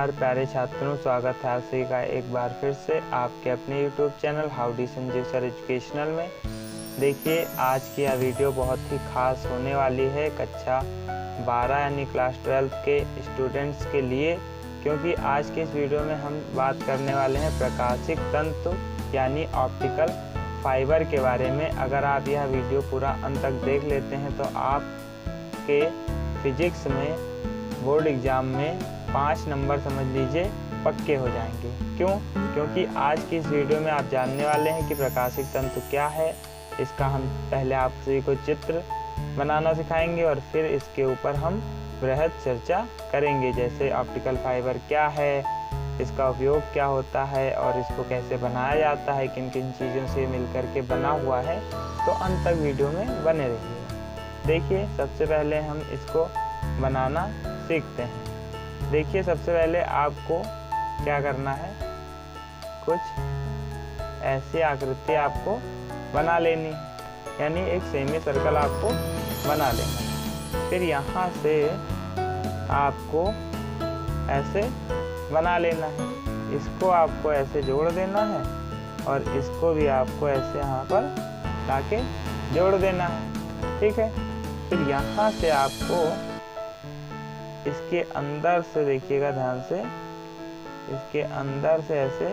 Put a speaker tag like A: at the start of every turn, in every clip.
A: नमस्कार प्यारे छात्रों, स्वागत है आप सभी का एक बार फिर से आपके अपने YouTube channel howdy Sanjeev sir educational में। देखिए, आज की यह वीडियो बहुत ही खास होने वाली है कक्षा 12 यानी क्लास 12 के स्टूडेंट्स के लिए, क्योंकि आज के इस वीडियो में हम बात करने वाले हैं प्रकाशिक तंतु यानी ऑप्टिकल फाइबर के बारे में। अगर आप यह वीडियो पूरा अंत तक देख लेते हैं तो आपके फिजिक्स में बोर्ड एग्ज़ाम में 5 नंबर समझ लीजिए पक्के हो जाएंगे। क्यों? क्योंकि आज की इस वीडियो में आप जानने वाले हैं कि प्रकाशिक तंतु क्या है। इसका हम पहले आप सभी को चित्र बनाना सिखाएंगे और फिर इसके ऊपर हम बृहद चर्चा करेंगे, जैसे ऑप्टिकल फाइबर क्या है, इसका उपयोग क्या होता है और इसको कैसे बनाया जाता है, किन किन चीज़ों से मिलकर के बना हुआ है। तो अंत तक वीडियो में बने रहिए। देखिए, सबसे पहले हम इसको बनाना सीखते हैं। देखिए, सबसे पहले आपको क्या करना है, कुछ ऐसी आकृति आपको बना लेनी है, यानी एक सेमी सर्कल आपको बना लेना है। फिर यहाँ से आपको ऐसे बना लेना है, इसको आपको ऐसे जोड़ देना है और इसको भी आपको ऐसे यहाँ पर लाके जोड़ देना है। ठीक है। फिर यहाँ से आपको इसके अंदर से, देखिएगा ध्यान से, इसके अंदर से ऐसे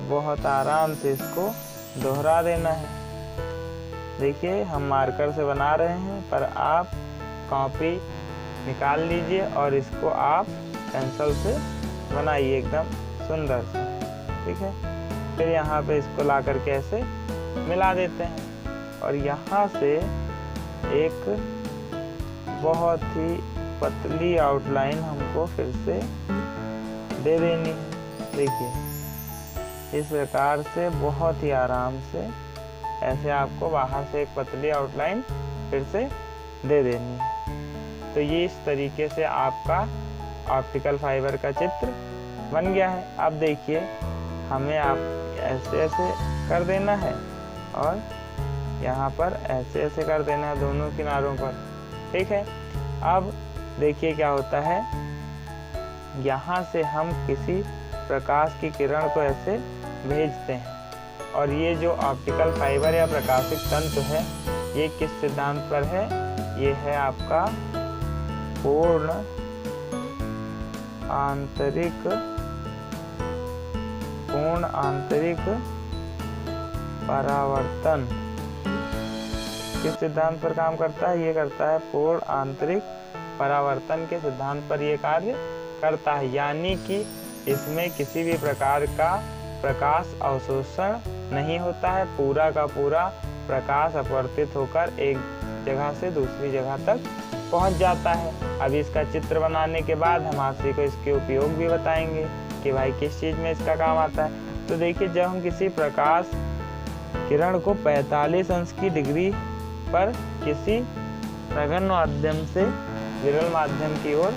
A: बहुत आराम से इसको दोहरा देना है। देखिए, हम मार्कर से बना रहे हैं, पर आप कॉपी निकाल लीजिए और इसको आप पेंसिल से बनाइए एकदम सुंदर से। ठीक है। फिर यहाँ पे इसको ला करके ऐसे मिला देते हैं और यहाँ से एक बहुत ही पतली आउटलाइन हमको फिर से दे देनी है। देखिए, इस प्रकार से बहुत ही आराम से ऐसे आपको बाहर से एक पतली आउटलाइन फिर से दे देनी है। तो ये इस तरीके से आपका ऑप्टिकल फाइबर का चित्र बन गया है। अब देखिए, हमें आप ऐसे ऐसे कर देना है और यहाँ पर ऐसे ऐसे कर देना है दोनों किनारों पर। ठीक है। अब देखिए क्या होता है, यहाँ से हम किसी प्रकाश की किरण को ऐसे भेजते हैं और ये जो ऑप्टिकल फाइबर या प्रकाशिक तंतु है, ये किस सिद्धांत पर है? ये है आपका पूर्ण आंतरिक परावर्तन। किस सिद्धांत पर काम करता है? ये करता है पूर्ण आंतरिक परावर्तन के सिद्धांत पर ये कार्य करता है, यानी कि इसमें किसी भी प्रकार का प्रकाश अवशोषण नहीं होता है। पूरा का पूरा प्रकाश अपवर्तित होकर एक जगह से दूसरी जगह तक पहुंच जाता है। अब इसका चित्र बनाने के बाद हम आपसे को इसके उपयोग भी बताएंगे कि भाई किस चीज़ में इसका काम आता है। तो देखिए, जब हम किसी प्रकाश किरण को 45 अंश की डिग्री पर किसी सघन माध्यम से विरल माध्यम की ओर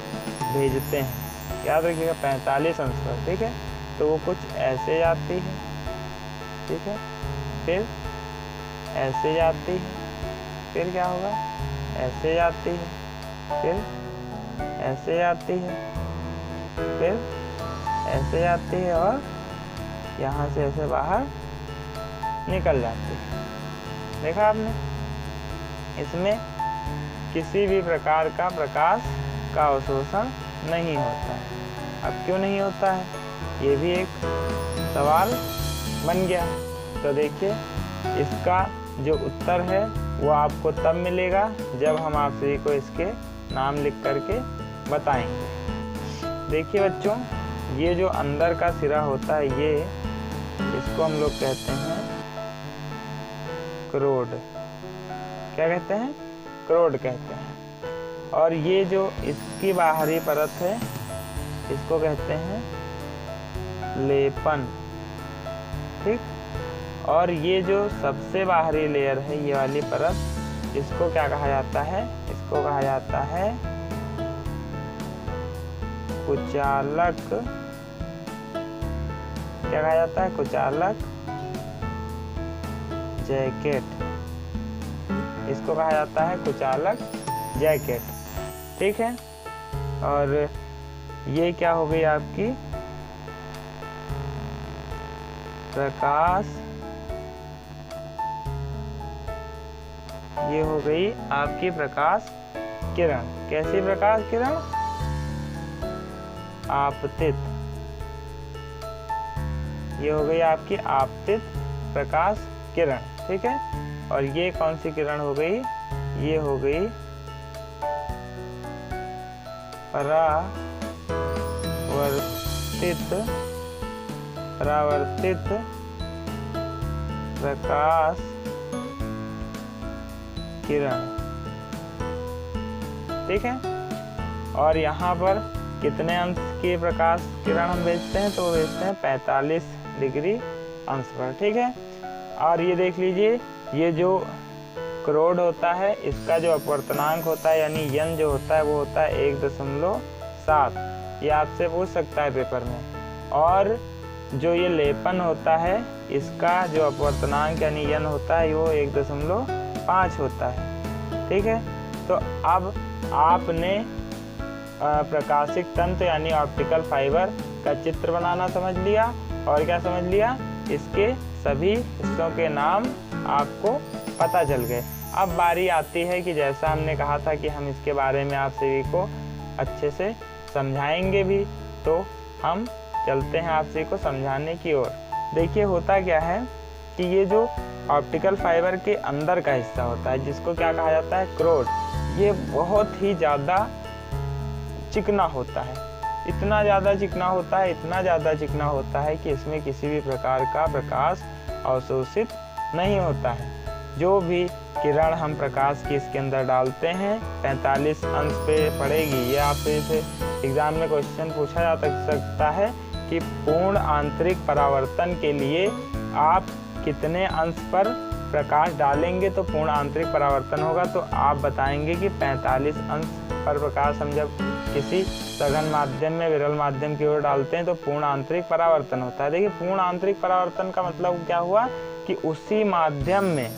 A: भेजते हैं, याद रखिएगा 45 अंश पर। ठीक है। तो वो कुछ ऐसे जाती है, ठीक है, फिर ऐसे जाती है, फिर क्या होगा, ऐसे जाती है, फिर ऐसे जाती है, फिर ऐसे जाती है और यहाँ से ऐसे बाहर निकल जाती है। देखा आपने, इसमें किसी भी प्रकार का प्रकाश का अवशोषण नहीं होता है। अब क्यों नहीं होता है, ये भी एक सवाल बन गया। तो देखिए, इसका जो उत्तर है वो आपको तब मिलेगा जब हम आप सभी को इसके नाम लिख करके बताएंगे। देखिए बच्चों, ये जो अंदर का सिरा होता है, ये इसको हम लोग कहते हैं क्रोड। क्या कहते हैं? क्रोड कहते हैं। और ये जो इसकी बाहरी परत है, इसको कहते हैं लेपन। ठीक। और ये जो सबसे बाहरी लेयर है, ये वाली परत, इसको क्या कहा जाता है? इसको कहा जाता है कुचालक। क्या कहा जाता है? कुचालक जैकेट। इसको कहा जाता है कुचालक जैकेट। ठीक है। और ये क्या हो गई आपकी प्रकाश, ये हो गई आपकी प्रकाश किरण। कैसी प्रकाश किरण? आपतित। ये हो गई आपकी आपतित प्रकाश किरण, ठीक है। और ये कौन सी किरण हो गई? ये हो गई परावर्तित प्रकाश किरण, ठीक है। और यहाँ पर कितने अंश की प्रकाश किरण हम भेजते हैं? तो भेजते हैं 45 डिग्री अंश पर, ठीक है। और ये देख लीजिए, ये जो क्रोड होता है इसका जो अपवर्तनांक होता है यानी यन जो होता है वो होता है 1.7। ये आपसे पूछ सकता है पेपर में। और जो ये लेपन होता है इसका जो अपवर्तनांक यानी यन होता है वो 1.5 होता है, ठीक है। तो अब आपने प्रकाशिक तंतु यानी ऑप्टिकल फाइबर का चित्र बनाना समझ लिया और क्या समझ लिया, इसके सभी हिस्सों के नाम आपको पता चल गए। अब बारी आती है कि जैसा हमने कहा था कि हम इसके बारे में आप सभी को अच्छे से समझाएंगे भी, तो हम चलते हैं आप सभी को समझाने की ओर। देखिए होता क्या है कि ये जो ऑप्टिकल फाइबर के अंदर का हिस्सा होता है जिसको क्या कहा जाता है, क्रोड, ये बहुत ही ज़्यादा चिकना होता है। इतना ज़्यादा चिकना होता है, इतना ज़्यादा चिकना होता है कि इसमें किसी भी प्रकार का प्रकाश अवशोषित नहीं होता है। जो भी किरण हम प्रकाश की इसके अंदर डालते हैं 45 अंश पे पड़ेगी। ये आपसे इसे एग्जाम में क्वेश्चन पूछा जा सकता है कि पूर्ण आंतरिक परावर्तन के लिए आप कितने अंश पर प्रकाश डालेंगे तो पूर्ण आंतरिक परावर्तन होगा। तो आप बताएंगे कि 45 अंश पर प्रकाश हम जब किसी सघन माध्यम में विरल माध्यम की ओर डालते हैं तो पूर्ण आंतरिक परावर्तन होता है। देखिए पूर्ण आंतरिक परावर्तन का मतलब क्या हुआ कि उसी माध्यम में,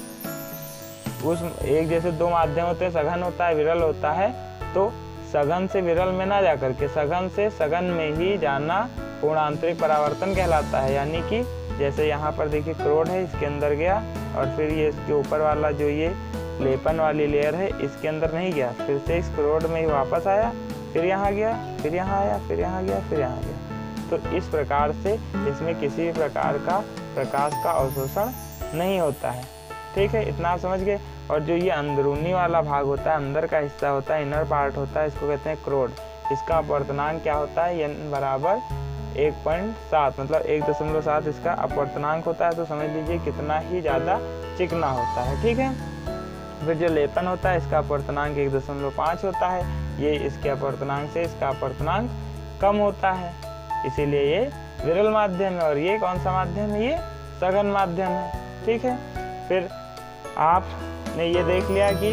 A: उस एक जैसे दो माध्यम होते हैं, सघन होता है विरल होता है, तो सघन से विरल में ना जाकर के सघन से सघन में ही जाना पूर्ण आंतरिक परावर्तन कहलाता है। यानी कि जैसे यहाँ पर देखिए क्रोड है, इसके अंदर गया और फिर ये इसके ऊपर वाला जो ये लेपन वाली लेयर है इसके अंदर नहीं गया, फिर से इस क्रोड में ही वापस आया, फिर यहाँ गया, फिर यहाँ आया, फिर यहाँ गया, फिर यहाँ गया। तो इस प्रकार से इसमें किसी भी प्रकार का प्रकाश का अवशोषण नहीं होता है, ठीक है। इतना आप समझ गए। और जो ये अंदरूनी वाला भाग होता है, अंदर का हिस्सा होता है, इनर पार्ट होता है, इसको कहते हैं क्रोड। इसका अपवर्तनांक क्या होता है, n बराबर 1.7, मतलब 1.7 इसका अपवर्तनांक होता है। तो समझ लीजिए कितना ही ज़्यादा चिकना होता है, ठीक है। फिर जो लेपन होता है इसका अपवर्तनांक 1.5 होता है। ये इसके अपवर्तनांक से इसका अपवर्तनांक कम होता है, इसीलिए ये विरल माध्यम है। और ये कौन सा माध्यम है, ये सघन माध्यम है, ठीक है। फिर आपने ये देख लिया कि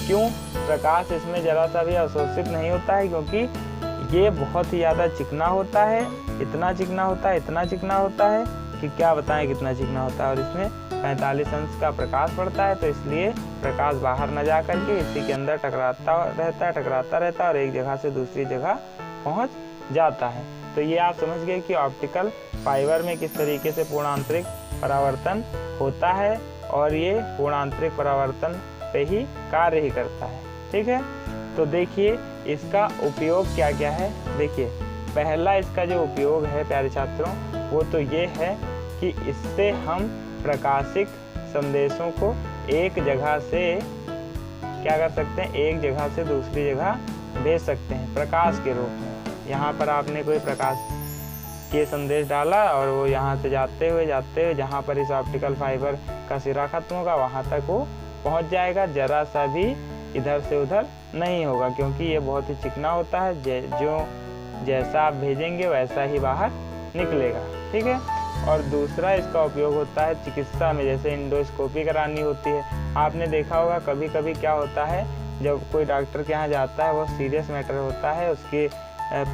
A: क्यों प्रकाश इसमें जरा सा भी अवशोषित नहीं होता है, क्योंकि ये बहुत ही ज़्यादा चिकना होता है। इतना चिकना होता है, इतना चिकना होता है कि क्या बताएं कितना चिकना होता है। और इसमें 45 अंश का प्रकाश पड़ता है, तो इसलिए प्रकाश बाहर न जा करके इसी के अंदर टकराता रहता है और एक जगह से दूसरी जगह पहुंच जाता है। तो ये आप समझ गए कि ऑप्टिकल फाइबर में किस तरीके से पूर्ण आंतरिक परावर्तन होता है और ये पूर्ण आंतरिक परावर्तन पे ही कार्य ही करता है, ठीक है। तो देखिए इसका उपयोग क्या क्या है। देखिए पहला इसका जो उपयोग है प्यारे छात्रों, वो तो ये है कि इससे हम प्रकाशिक संदेशों को एक जगह से क्या कर सकते हैं, एक जगह से दूसरी जगह भेज सकते हैं प्रकाश के रूप में। यहाँ पर आपने कोई प्रकाश के संदेश डाला और वो यहाँ से जाते हुए जहाँ पर इस ऑप्टिकल फाइबर का सिरा खत्म होगा वहाँ तक वो पहुँच जाएगा, जरा सा भी इधर से उधर नहीं होगा, क्योंकि ये बहुत ही चिकना होता है। जो जैसा आप भेजेंगे वैसा ही बाहर निकलेगा, ठीक है। और दूसरा इसका उपयोग होता है चिकित्सा में, जैसे इंडोस्कोपी करानी होती है। आपने देखा होगा कभी कभी क्या होता है, जब कोई डॉक्टर के यहाँ जाता है, वो सीरियस मैटर होता है, उसके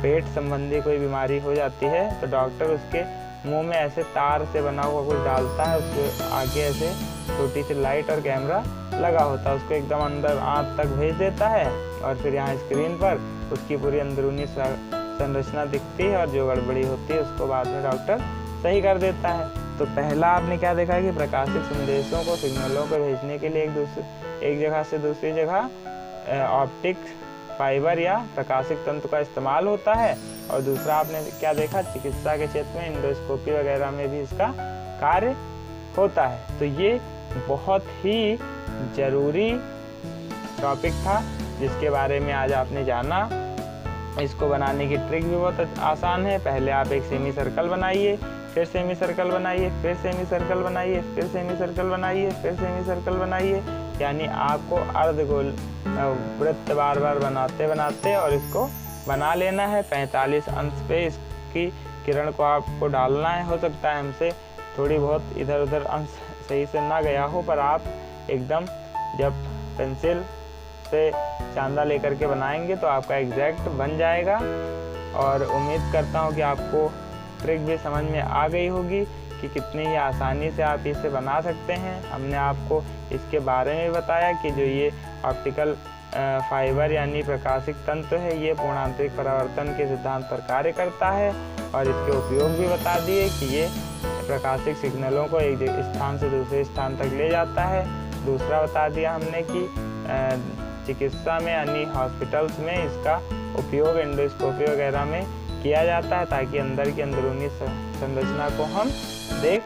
A: पेट संबंधी कोई बीमारी हो जाती है, तो डॉक्टर उसके मुंह में ऐसे तार से बना हुआ कुछ डालता है, उसके आगे ऐसे छोटी सी लाइट और कैमरा लगा होता है, उसको एकदम अंदर आँख तक भेज देता है और फिर यहाँ स्क्रीन पर उसकी पूरी अंदरूनी संरचना दिखती है और जो गड़बड़ी होती है उसको बाद में डॉक्टर सही कर देता है। तो पहला आपने क्या देखा कि प्रकाशिक संदेशों को, सिग्नलों को भेजने के लिए एक जगह से दूसरी जगह ऑप्टिक फाइबर या प्रकाशिक तंतु का इस्तेमाल होता है। और दूसरा आपने क्या देखा, चिकित्सा के क्षेत्र में एंडोस्कोपी वगैरह में भी इसका कार्य होता है। तो ये बहुत ही जरूरी टॉपिक था जिसके बारे में आज आपने जाना। इसको बनाने की ट्रिक भी बहुत आसान है। पहले आप एक सेमी सर्कल बनाइए, फिर सेमी सर्कल बनाइए, फिर सेमी सर्कल बनाइए, फिर सेमी सर्कल बनाइए, फिर सेमी सर्कल बनाइए, यानी आपको अर्धगोल वृत्त बार बार बनाते बनाते और इसको बना लेना है। 45 अंश पे इसकी किरण को आपको डालना है। हो सकता है हमसे थोड़ी बहुत इधर उधर अंश सही से ना गया हो, पर आप एकदम जब पेंसिल से चांदा लेकर के बनाएंगे तो आपका एग्जैक्ट बन जाएगा। और उम्मीद करता हूँ कि आपको ट्रिक भी समझ में आ गई होगी कि कितनी ही आसानी से आप इसे बना सकते हैं। हमने आपको इसके बारे में बताया कि जो ये ऑप्टिकल फाइबर यानी प्रकाशिक तंतु है, ये पूर्णांतरिक परावर्तन के सिद्धांत पर कार्य करता है। और इसके उपयोग भी बता दिए कि ये प्रकाशिक सिग्नलों को एक स्थान से दूसरे स्थान तक ले जाता है। दूसरा बता दिया हमने कि चिकित्सा में यानी हॉस्पिटल्स में इसका उपयोग एंडोस्कोपी वगैरह में किया जाता है ताकि अंदर की अंदरूनी संरचना को हम देख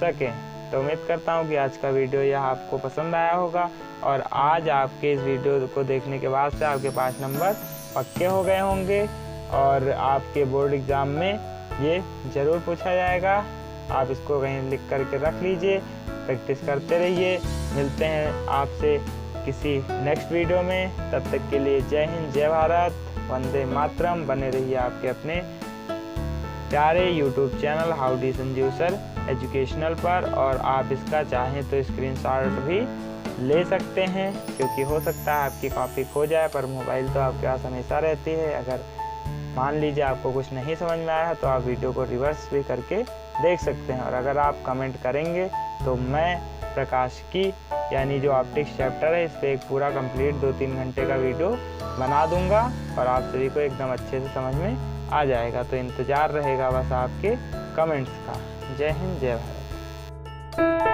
A: सकें। तो उम्मीद करता हूँ कि आज का वीडियो यह आपको पसंद आया होगा और आज आपके इस वीडियो को देखने के बाद से आपके 5 नंबर पक्के हो गए होंगे और आपके बोर्ड एग्ज़ाम में ये ज़रूर पूछा जाएगा। आप इसको कहीं लिख करके रख लीजिए, प्रैक्टिस करते रहिए। मिलते हैं आपसे किसी नेक्स्ट वीडियो में, तब तक के लिए जय हिंद, जय भारत, वंदे मातरम। बने रहिए आपके अपने प्यारे YouTube channel how D Sanjeev sir educational पर। और आप इसका चाहें तो स्क्रीनशॉट भी ले सकते हैं, क्योंकि हो सकता है आपकी कॉपी खो जाए, पर मोबाइल तो आपके पास हमेशा रहती है। अगर मान लीजिए आपको कुछ नहीं समझ में आया तो आप वीडियो को रिवर्स भी करके देख सकते हैं। और अगर आप कमेंट करेंगे तो मैं प्रकाशिकी यानी जो ऑप्टिक्स चैप्टर है इस पर एक पूरा कंप्लीट 2-3 घंटे का वीडियो बना दूंगा और आप सभी को एकदम अच्छे से समझ में आ जाएगा। तो इंतज़ार रहेगा बस आपके कमेंट्स का। जय हिंद, जय भारत।